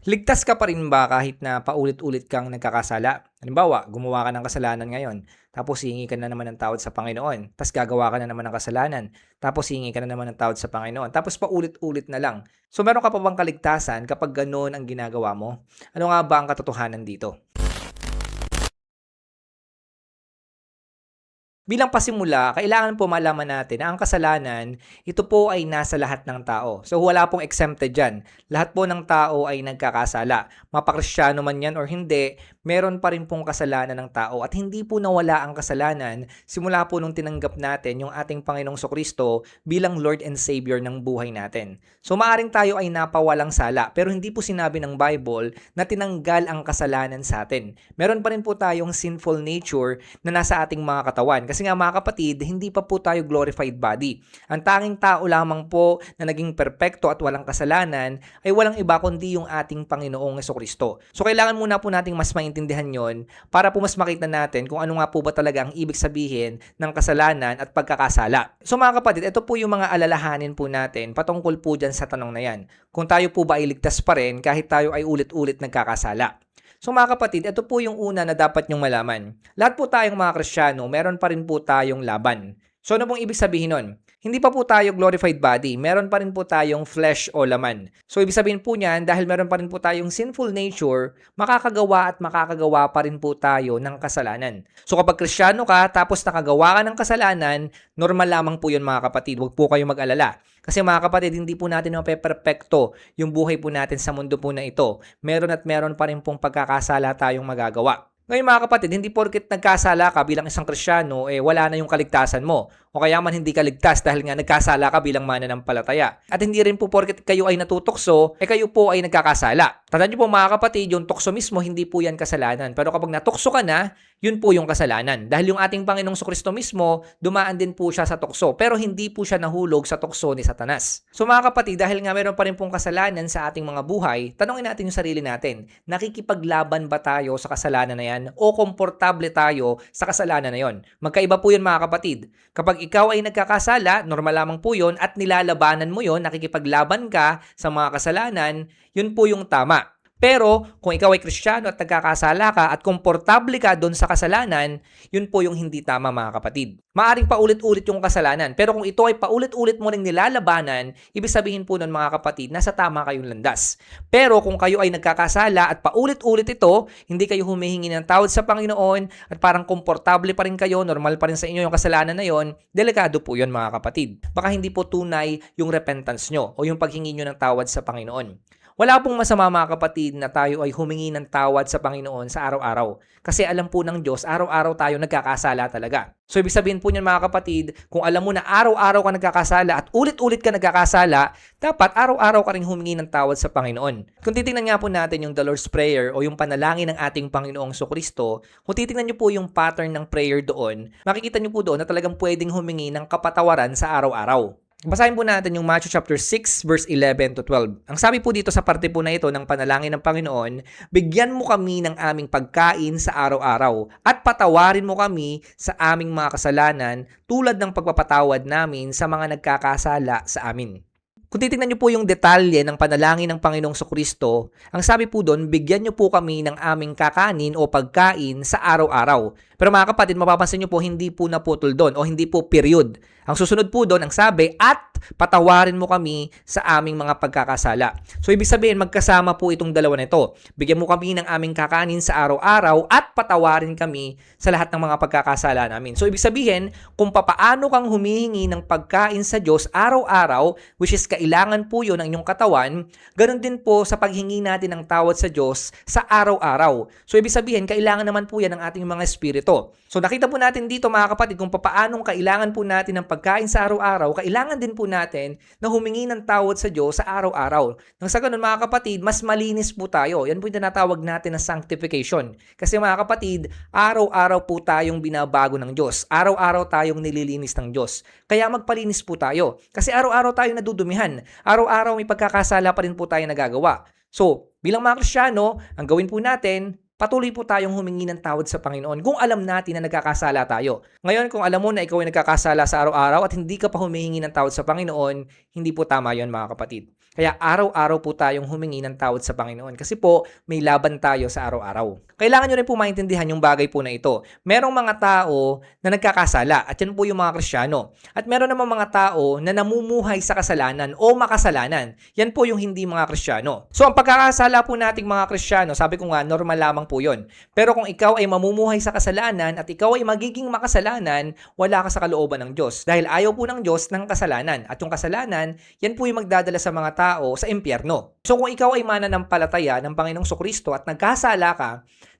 Ligtas ka pa rin ba kahit na paulit-ulit kang nagkakasala? Halimbawa, gumawa ka ng kasalanan ngayon, tapos hihingi ka na naman ng tawad sa Panginoon, tapos gagawa ka na naman ng kasalanan, tapos hihingi ka na naman ng tawad sa Panginoon, tapos paulit-ulit na lang. So meron ka pa bang kaligtasan kapag ganoon ang ginagawa mo? Ano nga ba ang katotohanan dito? Bilang pasimula, kailangan po malaman natin na ang kasalanan, ito po ay nasa lahat ng tao. So wala pong exempted dyan. Lahat po ng tao ay nagkakasala. Mapakristyano man yan or hindi, meron pa rin pong kasalanan ng tao. At hindi po nawala ang kasalanan simula po nung tinanggap natin yung ating Panginoong Sokristo bilang Lord and Savior ng buhay natin. So maaring tayo ay napawalang sala, pero hindi po sinabi ng Bible na tinanggal ang kasalanan sa atin. Meron pa rin po tayong sinful nature na nasa ating mga katawan. Kasi nga mga kapatid, hindi pa po tayo glorified body. Ang tanging tao lamang po na naging perpekto at walang kasalanan ay walang iba kundi yung ating Panginoong Jesucristo. So kailangan muna po nating mas maintindihan yon para po mas makita natin kung ano nga po ba talaga ang ibig sabihin ng kasalanan at pagkakasala. So mga kapatid, ito po yung mga alalahanin po natin patungkol po dyan sa tanong na yan. Kung tayo po ba ay ligtas pa rin kahit tayo ay ulit-ulit nagkakasala. So mga kapatid, ito po yung una na dapat nyong malaman. Lahat po tayong mga Kristiyano, meron pa rin po tayong laban. So ano pong ibig sabihin nun? Hindi pa po tayo glorified body, meron pa rin po tayong flesh o laman. So ibig sabihin po niyan, dahil meron pa rin po tayong sinful nature, makakagawa pa rin po tayo ng kasalanan. So kapag Kristiyano ka, tapos nakagawa ka ng kasalanan, normal lamang po yun mga kapatid, huwag po kayong mag-alala. Kasi mga kapatid, hindi po natin mape-perfecto yung buhay po natin sa mundo po na ito. Meron pa rin pong pagkakasala tayong magagawa. Ngayon mga kapatid, hindi porket nagkasala ka bilang isang Kristiyano, wala na yung kaligtasan mo. O kaya man hindi ka ligtas dahil nga nagkasala ka bilang mananampalataya. At hindi rin po porket kayo ay natutokso, kayo po ay nagkakasala. Tandaan niyo po mga kapatid, yung tukso mismo, hindi po yan kasalanan. Pero kapag natukso ka na, yun po yung kasalanan. Dahil yung ating Panginoong Sokristo mismo, dumaan din po siya sa tukso. Pero hindi po siya nahulog sa tukso ni Satanas. So mga kapatid, dahil nga meron pa rin pong kasalanan sa ating mga buhay, tanongin natin yung sarili natin, nakikipaglaban ba tayo sa kasalanan na yan? O komportable tayo sa kasalanan na yon? Magkaiba po yun mga kapatid. Kapag ikaw ay nagkakasala, normal lamang po yun at nilalabanan mo yun, nakikipaglaban ka sa mga kasalanan, yun po yung tama. Pero kung ikaw ay Kristiyano at nagkakasala ka at komportable ka doon sa kasalanan, yun po yung hindi tama mga kapatid. Maaring paulit-ulit yung kasalanan, pero kung ito ay paulit-ulit mo ring nilalabanan, ibig sabihin po nun mga kapatid, nasa tama kayong landas. Pero kung kayo ay nagkakasala at paulit-ulit ito, hindi kayo humihingi ng tawad sa Panginoon at parang komportable pa rin kayo, normal pa rin sa inyo yung kasalanan na yon, delikado po yun mga kapatid. Baka hindi po tunay yung repentance nyo o yung paghingi nyo ng tawad sa Panginoon. Wala pong masama mga kapatid na tayo ay humingi ng tawad sa Panginoon sa araw-araw. Kasi alam po ng Diyos, araw-araw tayo nagkakasala talaga. So ibig sabihin po niyan mga kapatid, kung alam mo na araw-araw ka nagkakasala at ulit-ulit ka nagkakasala, dapat araw-araw ka rin humingi ng tawad sa Panginoon. Kung titingnan nga po natin yung the Lord's Prayer o yung panalangin ng ating Panginoong Sokristo, kung titingnan niyo po yung pattern ng prayer doon, makikita niyo po doon na talagang pwedeng humingi ng kapatawaran sa araw-araw. Basahin po natin yung Matthew chapter 6 verse 11 to 12. Ang sabi po dito sa parte po na ito ng panalangin ng Panginoon, bigyan mo kami ng aming pagkain sa araw-araw at patawarin mo kami sa aming mga kasalanan tulad ng pagpapatawad namin sa mga nagkakasala sa amin. Kung titingnan niyo po yung detalye ng panalangin ng Panginoong Sokristo, ang sabi po doon, bigyan niyo po kami ng aming kakanin o pagkain sa araw-araw. Pero mga kapatid, mapapansin niyo po, hindi po naputol doon o hindi po period. Ang susunod po doon, ang sabi, at patawarin mo kami sa aming mga pagkakasala. So, ibig sabihin, magkasama po itong dalawa na ito. Bigyan mo kami ng aming kakanin sa araw-araw at patawarin kami sa lahat ng mga pagkakasala namin. So, ibig sabihin, kung papaano kang humihingi ng pagkain sa Diyos araw-araw, which is kailangan po yun ng inyong katawan, ganun din po sa paghingi natin ng tawad sa Diyos sa araw-araw. So, ibig sabihin, kailangan naman po yan ng ating mga espiritu. So, nakita po natin dito mga kapatid kung papaanong kailangan po natin ng pagkain sa araw-araw, kailangan din po natin na humingi ng tawad sa Diyos sa araw-araw. Nang sa ganun mga kapatid, mas malinis po tayo. Yan po yung tinatawag natin na sanctification. Kasi mga kapatid, araw-araw po tayong binabago ng Diyos. Araw-araw tayong nililinis ng Diyos. Kaya magpalinis po tayo. Kasi araw-araw tayong nadudumihan. Araw-araw may pagkakasala pa rin po tayo nagagawa. So, bilang mga Kristiyano, ang gawin po natin, patuloy po tayong humingi ng tawad sa Panginoon kung alam natin na nagkakasala tayo. Ngayon, kung alam mo na ikaw ay nagkakasala sa araw-araw at hindi ka pa humihingi ng tawad sa Panginoon, hindi po tama yon mga kapatid. Kaya araw-araw po tayong humingi ng tawad sa Panginoon kasi po may laban tayo sa araw-araw. Kailangan nyo rin po maintindihan yung bagay po na ito. Merong mga tao na nagkakasala at yan po yung mga Kristiyano. At meron naman mga tao na namumuhay sa kasalanan o makasalanan. Yan po yung hindi mga Kristiyano. So ang pagkakasala po nating mga Kristiyano, sabi ko nga, normal lamang po yun. Pero kung ikaw ay mamumuhay sa kasalanan at ikaw ay magiging makasalanan, wala ka sa kalooban ng Diyos. Dahil ayaw po ng Diyos ng kasalanan. At yung kasalanan, yan po yung magdadala sa mga tao sa impyerno. So kung ikaw ay mananampalataya ng Panginoong Kristo at nagkasala ka,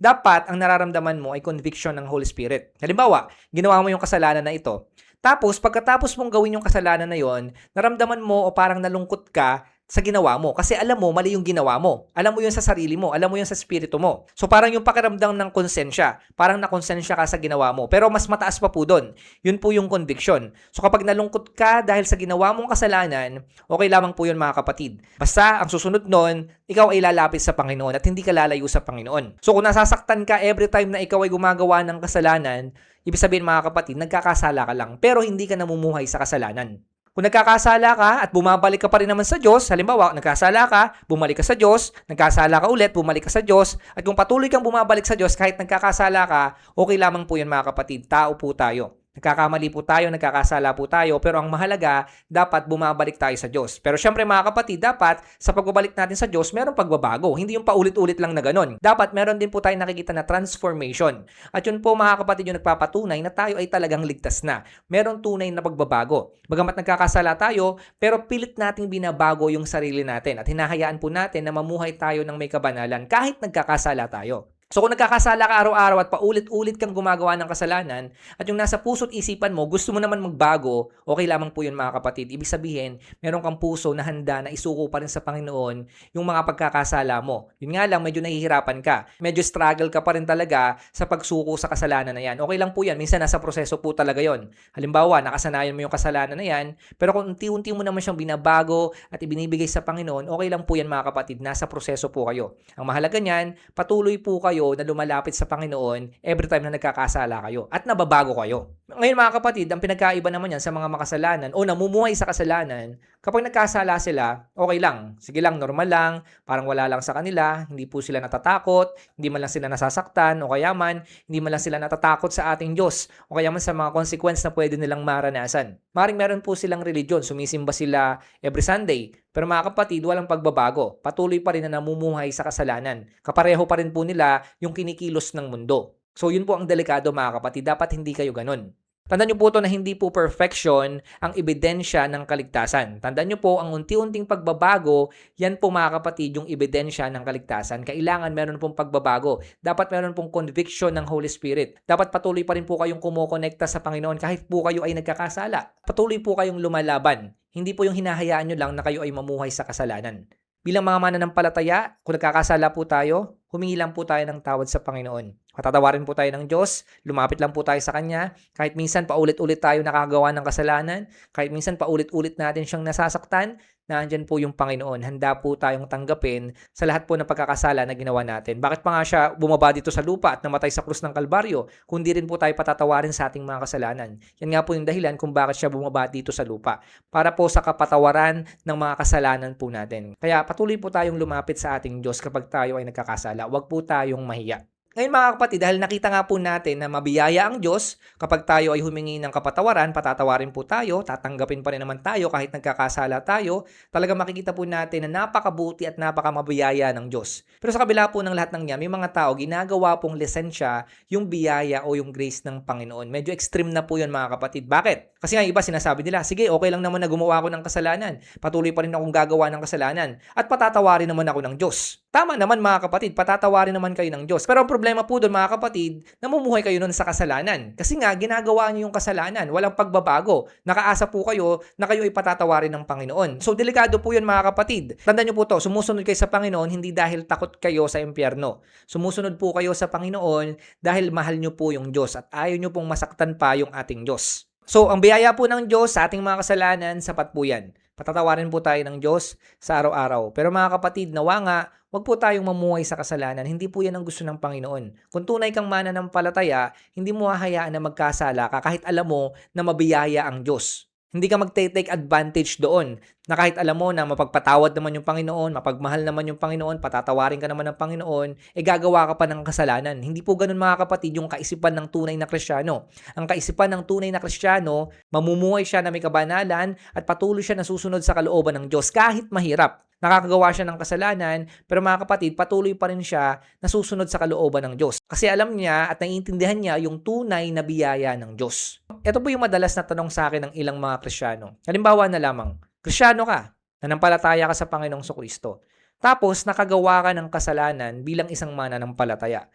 dapat ang nararamdaman mo ay conviction ng Holy Spirit. Halimbawa, ginawa mo yung kasalanan na ito. Tapos, pagkatapos mong gawin yung kasalanan na yon, naramdaman mo o parang nalungkot ka sa ginawa mo. Kasi alam mo, mali yung ginawa mo. Alam mo yun sa sarili mo. Alam mo yun sa spirito mo. So parang yung pakiramdam ng konsensya. Parang nakonsensya ka sa ginawa mo. Pero mas mataas pa po doon. Yun po yung conviction. So kapag nalungkot ka dahil sa ginawa mong kasalanan, okay lamang po yun mga kapatid. Basta ang susunod nun, ikaw ay lalapit sa Panginoon at hindi ka lalayo sa Panginoon. So kung nasasaktan ka every time na ikaw ay gumagawa ng kasalanan, ibig sabihin mga kapatid, nagkakasala ka lang pero hindi ka namumuhay sa kasalanan. Kung nagkakasala ka at bumabalik ka pa rin naman sa Diyos, halimbawa, nagkasala ka, bumalik ka sa Diyos, nagkasala ka ulit, bumalik ka sa Diyos, at kung patuloy kang bumabalik sa Diyos kahit nagkakasala ka, okay lamang po yan mga kapatid, tao po tayo. Nagkakamali po tayo, nagkakasala po tayo, pero ang mahalaga, dapat bumabalik tayo sa Diyos. Pero syempre mga kapatid, dapat sa pagbabalik natin sa Diyos, meron pagbabago. Hindi yung paulit-ulit lang na ganon. Dapat meron din po tayo nakikita na transformation. At yun po mga kapatid yung nagpapatunay na tayo ay talagang ligtas na. Meron tunay na pagbabago. Bagamat nagkakasala tayo, pero pilit nating binabago yung sarili natin at hinahayaan po natin na mamuhay tayo ng may kabanalan kahit nagkakasala tayo. So kung nagkakasala ka araw-araw at paulit-ulit kang gumagawa ng kasalanan at yung nasa puso't isipan mo, gusto mo naman magbago, okay lamang po yun mga kapatid. Ibig sabihin, meron kang puso na handa na isuko pa rin sa Panginoon yung mga pagkakasala mo. Yun nga lang, medyo nahihirapan ka. Medyo struggle ka pa rin talaga sa pagsuko sa kasalanan na yan. Okay lang po yan. Minsan nasa proseso po talaga yon. Halimbawa, nakasanayan mo yung kasalanan na yan, pero kung unti-unti mo naman siyang binabago at ibinibigay sa Panginoon, okay lang po yan mga kapatid. Nasa proseso po kayo. Ang mahalaga niyan, patuloy po kayo na lumalapit sa Panginoon every time na nagkakasala kayo at nababago kayo. Ngayon mga kapatid, ang pinagkaiba naman yan sa mga makasalanan o namumuhay sa kasalanan, kapag nagkasala sila, okay lang. Sige lang, normal lang, parang wala lang sa kanila, hindi po sila natatakot, hindi man lang sila nasasaktan, o kaya man, hindi man lang sila natatakot sa ating Diyos, o kaya man sa mga consequence na pwede nilang maranasan. Maring meron po silang religion, sumisimba sila every Sunday, pero mga kapatid, walang pagbabago. Patuloy pa rin na namumuhay sa kasalanan. Kapareho pa rin po nila yung kinikilos ng mundo. So yun po ang delikado mga kapatid. Dapat hindi kayo ganun. Tandaan nyo po ito na hindi po perfection ang ebidensya ng kaligtasan. Tandaan nyo po, ang unti-unting pagbabago, yan po mga kapatid, yung ebidensya ng kaligtasan. Kailangan meron pong pagbabago. Dapat meron pong conviction ng Holy Spirit. Dapat patuloy pa rin po kayong kumokonekta sa Panginoon kahit po kayo ay nagkakasala. Patuloy po kayong lumalaban. Hindi po yung hinahayaan nyo lang na kayo ay mamuhay sa kasalanan. Bilang mga mananampalataya, kung nagkakasala po tayo, humingi lang po tayo ng tawad sa Panginoon. Patatawarin po tayo ng Diyos, lumapit lang po tayo sa Kanya, kahit minsan paulit-ulit tayo nakagawa ng kasalanan, kahit minsan paulit-ulit natin siyang nasasaktan, nandiyan po yung Panginoon. Handa po tayong tanggapin sa lahat po ng pagkakasala na ginawa natin. Bakit pa nga siya bumaba dito sa lupa at namatay sa krus ng Kalbaryo, kundi rin po tayo patatawarin sa ating mga kasalanan. Yan nga po yung dahilan kung bakit siya bumaba dito sa lupa. Para po sa kapatawaran ng mga kasalanan po natin. Kaya patuloy po tayong lumapit sa ating Diyos kapag tayo ay nagkakasala. Huwag po tayong mahiya. Ngayon mga kapatid, dahil nakita nga po natin na mabiyaya ang Diyos, kapag tayo ay humingi ng kapatawaran, patatawarin po tayo, tatanggapin pa rin naman tayo kahit nagkakasala tayo, talaga makikita po natin na napakabuti at napakamabiyaya ng Diyos. Pero sa kabila po ng lahat ng yan, may mga tao ginagawa pong lisensya yung biyaya o yung grace ng Panginoon. Medyo extreme na po yun mga kapatid. Bakit? Kasi nga iba sinasabi nila, sige okay lang naman na gumawa ako ng kasalanan, patuloy pa rin akong gagawa ng kasalanan, at patatawarin naman ako ng Diyos. Tama naman mga kapatid, patatawarin naman kayo ng Diyos. Pero ang problema po doon mga kapatid, namumuhay kayo nun sa kasalanan. Kasi nga, ginagawa niyo yung kasalanan. Walang pagbabago. Nakaasa po kayo na kayo ay patatawarin ng Panginoon. So, delikado po yun mga kapatid. Tandaan niyo po to, sumusunod kayo sa Panginoon hindi dahil takot kayo sa impyerno. Sumusunod po kayo sa Panginoon dahil mahal niyo po yung Diyos at ayaw niyo pong masaktan pa yung ating Diyos. So, ang biyaya po ng Diyos sa ating mga kasalanan, sapat po yan. Patatawarin po tayo ng Diyos sa araw-araw. Pero mga kapatid, nawa nga, huwag po tayong mamuhay sa kasalanan. Hindi po yan ang gusto ng Panginoon. Kung tunay kang mananampalataya, hindi mo hahayaan na magkasala ka kahit alam mo na mabiyaya ang Diyos. Hindi ka magte-take advantage doon na kahit alam mo na mapagpatawad naman yung Panginoon, mapagmahal naman yung Panginoon, patatawarin ka naman ng Panginoon, gagawa ka pa ng kasalanan. Hindi po ganun mga kapatid yung kaisipan ng tunay na Kristiyano. Ang kaisipan ng tunay na Kristiyano, mamumuhay siya na may kabanalan at patuloy siya na susunod sa kalooban ng Diyos kahit mahirap. Nakakagawa siya ng kasalanan, pero mga kapatid, patuloy pa rin siya na susunod sa kalooban ng Diyos. Kasi alam niya at naiintindihan niya yung tunay na biyaya ng Diyos. Ito po yung madalas na tanong sa akin ng ilang mga Kristiyano. Halimbawa na lamang, Kristiyano ka, nanampalataya ka sa Panginoong Kristo. Tapos nakagawa ka ng kasalanan bilang isang mananampalataya.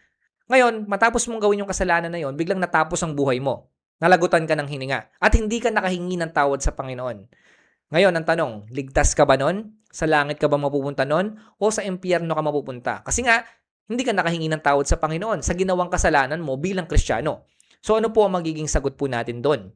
Ngayon, matapos mong gawin yung kasalanan na yon, biglang natapos ang buhay mo. Nalagutan ka ng hininga at hindi ka nakahingi ng tawad sa Panginoon. Ngayon, ang tanong, ligtas ka ba nun? Sa langit ka ba mapupunta nun? O sa impyerno ka mapupunta? Kasi nga, hindi ka nakahingi ng tawad sa Panginoon sa ginawang kasalanan mo bilang Kristiyano. So ano po ang magiging sagot po natin doon?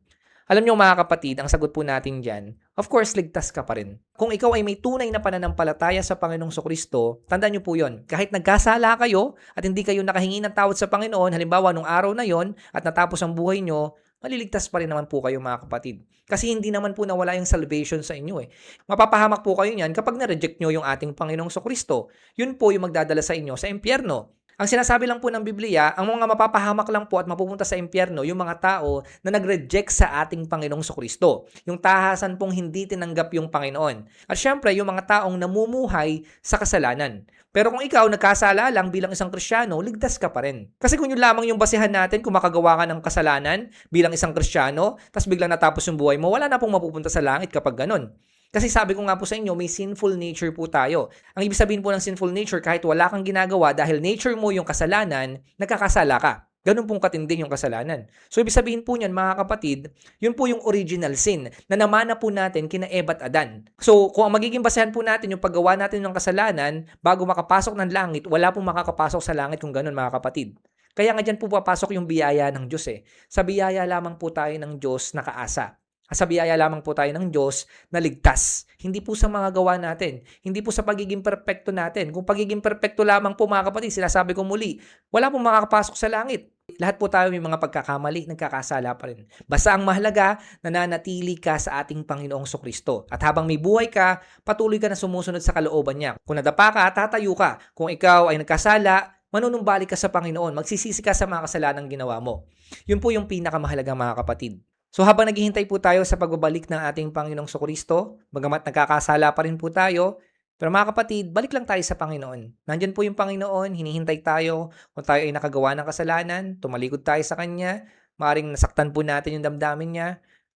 Alam niyo mga kapatid, ang sagot po natin dyan, of course, ligtas ka pa rin. Kung ikaw ay may tunay na pananampalataya sa Panginoong Kristo, tandaan niyo po yon. Kahit nagkasala kayo at hindi kayo nakahingi ng tawad sa Panginoon, halimbawa nung araw na yon at natapos ang buhay nyo, maliligtas pa rin naman po kayo mga kapatid. Kasi hindi naman po nawala yung salvation sa inyo eh. Mapapahamak po kayo niyan kapag na-reject nyo yung ating Panginoong Kristo. Yun po yung magdadala sa inyo sa impyerno. Ang sinasabi lang po ng Biblia, ang mga mapapahamak lang po at mapupunta sa impyerno, yung mga tao na nag-reject sa ating Panginoong Kristo. Yung tahasan pong hindi tinanggap yung Panginoon. At syempre, yung mga taong namumuhay sa kasalanan. Pero kung ikaw nagkasala lang bilang isang Kristiyano, ligtas ka pa rin. Kasi kung yun lamang yung basehan natin, kung makagawa ka ng kasalanan bilang isang Kristiyano, tapos biglang natapos yung buhay mo, wala na pong mapupunta sa langit kapag ganun. Kasi sabi ko nga po sa inyo, may sinful nature po tayo. Ang ibig sabihin po ng sinful nature, kahit wala kang ginagawa dahil nature mo yung kasalanan, nagkakasala ka. Ganun pong katindi yung kasalanan. So, ibig sabihin po niyan, mga kapatid, yun po yung original sin na namana po natin kina Eva at Adan. So, kung ang magiging basehan po natin yung paggawa natin ng kasalanan, bago makapasok ng langit, wala pong makakapasok sa langit kung ganun, mga kapatid. Kaya nga dyan po papasok yung biyaya ng Diyos eh. Sa biyaya lamang po tayo ng Diyos nakaasa. Sa biyaya lamang po tayo ng Diyos na ligtas. Hindi po sa mga gawa natin. Hindi po sa pagiging perpekto natin. Kung pagiging perpekto lamang po mga kapatid, sinasabi ko muli, wala pong makakapasok sa langit. Lahat po tayo may mga pagkakamali, nagkakasala pa rin. Basta ang mahalaga, nananatili ka sa ating Panginoong Kristo. At habang may buhay ka, patuloy ka na sumusunod sa kalooban niya. Kung nadapa ka, tatayo ka. Kung ikaw ay nagkasala, manunumbalik ka sa Panginoon. Magsisisi ka sa mga kasalanang ginawa mo. Yun po yung pinakamahalaga mga kapatid. So habang naghihintay po tayo sa pagbabalik ng ating Panginoong Kristo, bagamat nagkakasala pa rin po tayo, pero mga kapatid, balik lang tayo sa Panginoon. Nandyan po yung Panginoon, hinihintay tayo. Kung tayo ay nakagawa ng kasalanan, tumalikod tayo sa Kanya, maaaring nasaktan po natin yung damdamin niya.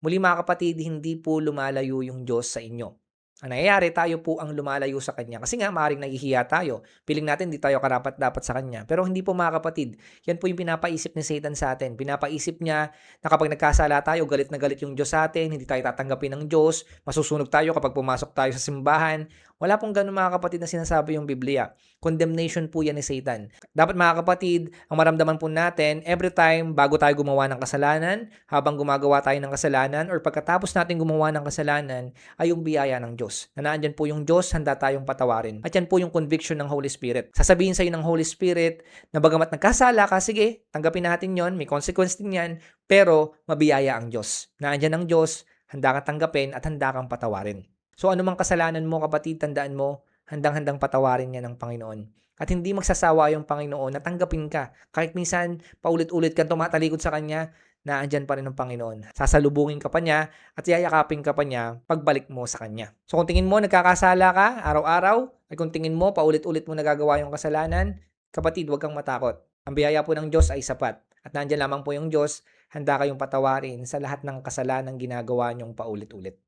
Muli mga kapatid, hindi po lumalayo yung Diyos sa inyo. Ang nangyayari, tayo po ang lumalayo sa Kanya. Kasi nga, maaaring nahihiya tayo. Piling natin, di tayo karapat-dapat sa Kanya. Pero hindi po mga kapatid. Yan po yung pinapaisip ni Satan sa atin. Pinapaisip niya na kapag nagkasala tayo, galit na galit yung Diyos sa atin, hindi tayo tatanggapin ng Diyos, masusunog tayo kapag pumasok tayo sa simbahan. Wala pong ganun mga kapatid na sinasabi yung Biblia. Condemnation po yan ni Satan. Dapat mga kapatid, ang maramdaman po natin, every time bago tayo gumawa ng kasalanan, habang gumagawa tayo ng kasalanan, or pagkatapos natin gumawa ng kasalanan, ay yung biyaya ng Diyos. Na naandyan po yung Diyos, handa tayong patawarin. At yan po yung conviction ng Holy Spirit. Sasabihin sa'yo ng Holy Spirit na bagamat nagkasala ka, sige, tanggapin natin yon, may consequence din yan, pero mabiyaya ang Diyos. Naandyan ang Diyos, handa kang tanggapin at handa kang patawarin. So anumang kasalanan mo kapatid, tandaan mo, handang-handang patawarin niya ng Panginoon. At hindi magsasawa yung Panginoon na tanggapin ka. Kahit minsan, paulit-ulit kang tumatalikod sa Kanya, naandyan pa rin ang Panginoon. Sasalubungin ka pa niya at yayakapin ka pa niya pagbalik mo sa Kanya. So kung tingin mo nagkakasala ka araw-araw, at kung tingin mo paulit-ulit mo nagagawa yung kasalanan, kapatid, huwag kang matakot. Ang biyaya po ng Diyos ay sapat. At nandyan lamang po yung Diyos, handa kayong patawarin sa lahat ng kasalanang ginagawa niyong paulit-ulit.